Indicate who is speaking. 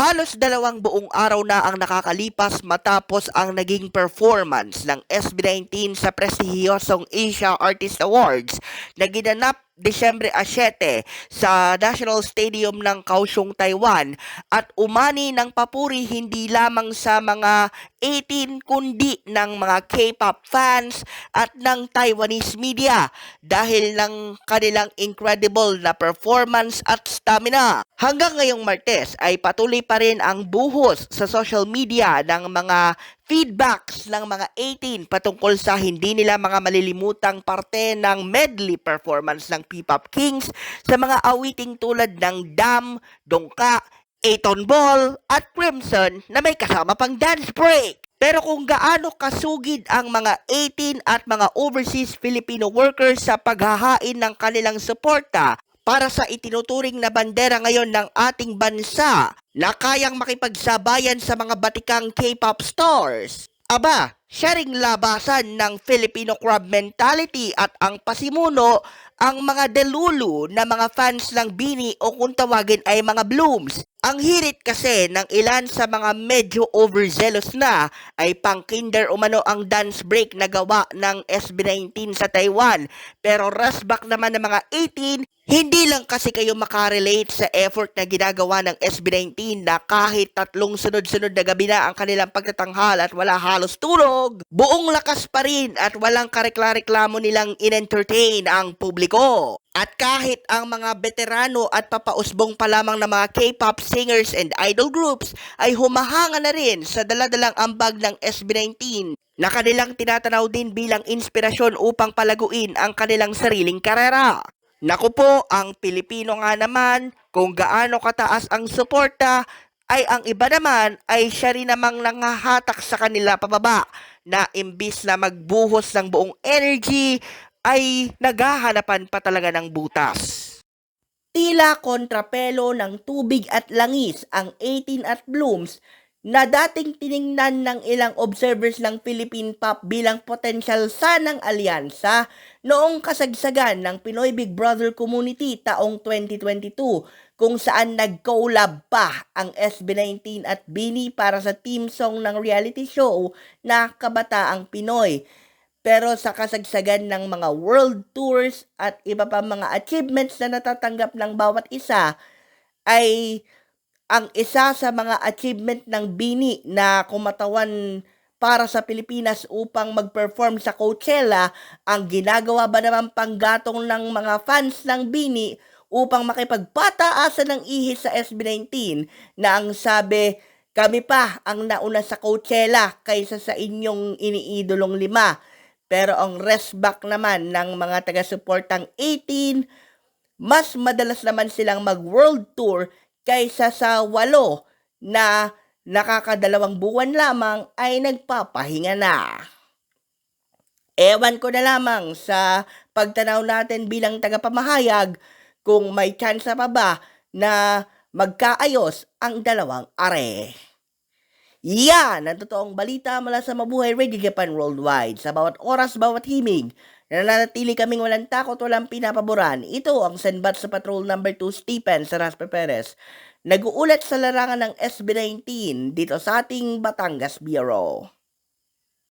Speaker 1: Halos 2 buong araw na ang nakakalipas matapos ang naging performance ng SB19 sa prestihiyosong Asia Artist Awards na ginanap Disyembre 7 sa National Stadium ng Kaohsiung, Taiwan at umani ng papuri hindi lamang sa mga 18 kundi ng mga K-pop fans at ng Taiwanese media dahil ng kanilang incredible na performance at stamina. Hanggang ngayong Martes ay patuloy pa rin ang buhos sa social media ng mga feedbacks ng mga 18 patungkol sa hindi nila mga malilimutang parte ng medley performance ng P-Pop Kings sa mga awiting tulad ng Dam, Dongka, Eton Ball at Crimson na may kasama pang dance break. Pero kung gaano kasugid ang mga 18 at mga overseas Filipino workers sa paghahain ng kanilang suporta para sa itinuturing na bandera ngayon ng ating bansa na kayang makipagsabayan sa mga batikang K-pop stars. Aba, siya ring labasan ng Filipino crab mentality at ang pasimuno ang mga delulu na mga fans ng BINI o kung tawagin ay mga blooms. Ang hirit kasi ng ilan sa mga medyo overzealous na ay pang kinder umano ang dance break na gawa ng SB19 sa Taiwan. Pero rasbak naman ng mga 18, hindi lang kasi kayo makarelate sa effort na ginagawa ng SB19 na kahit 3 sunod-sunod na gabi na ang kanilang pagtatanghal at wala halos tulog, buong lakas pa rin at walang karekla-reklamo nilang in-entertain ang publiko. At kahit ang mga veterano at papausbong pa lamang na mga K-pop singers and idol groups ay humahanga na rin sa daladalang ambag ng SB19 na kanilang tinatanaw din bilang inspirasyon upang palaguin ang kanilang sariling karera. Naku po, ang Pilipino nga naman, kung gaano kataas ang suporta, ay ang iba naman ay siya rin namang nangahatak sa kanila pababa na imbis na magbuhos ng buong energy, ay naghahanapan pa talaga ng butas. Tila kontrapelo ng tubig at langis ang 18 at Blooms na dating tiningnan ng ilang observers ng Philippine Pop bilang potensyal sanang alyansa noong kasagsagan ng Pinoy Big Brother Community taong 2022 kung saan nag-collab pa ang SB19 at BINI para sa theme song ng reality show na Kabataang Pinoy. Pero sa kasagsagan ng mga world tours at iba pa mga achievements na natatanggap ng bawat isa ay ang isa sa mga achievement ng BINI na kumatawan para sa Pilipinas upang mag-perform sa Coachella, ang ginagawa ba naman panggatong ng mga fans ng BINI upang makipagpataasan ng ihis sa SB19 na ang sabi, kami pa ang nauna sa Coachella kaysa sa inyong iniidolong 5. Pero ang restback naman ng mga taga-suportang 18, mas madalas naman silang mag-world tour kaysa sa 8 na nakaka2 buwan lamang ay nagpapahinga na. Ewan ko na lamang sa pagtanaw natin bilang tagapamahayag kung may chance pa ba na magkaayos ang dalawang are. Yan ang totoong balita mula sa Mabuhay Radio Japan Worldwide. Sa bawat oras, bawat himig, nananatili kaming walang takot, walang pinapaboran. Ito ang Senbat sa Patrol number 2 Stephen Saraspe Perez. Nag-uulat sa larangan ng SB19 dito sa ating Batangas Bureau.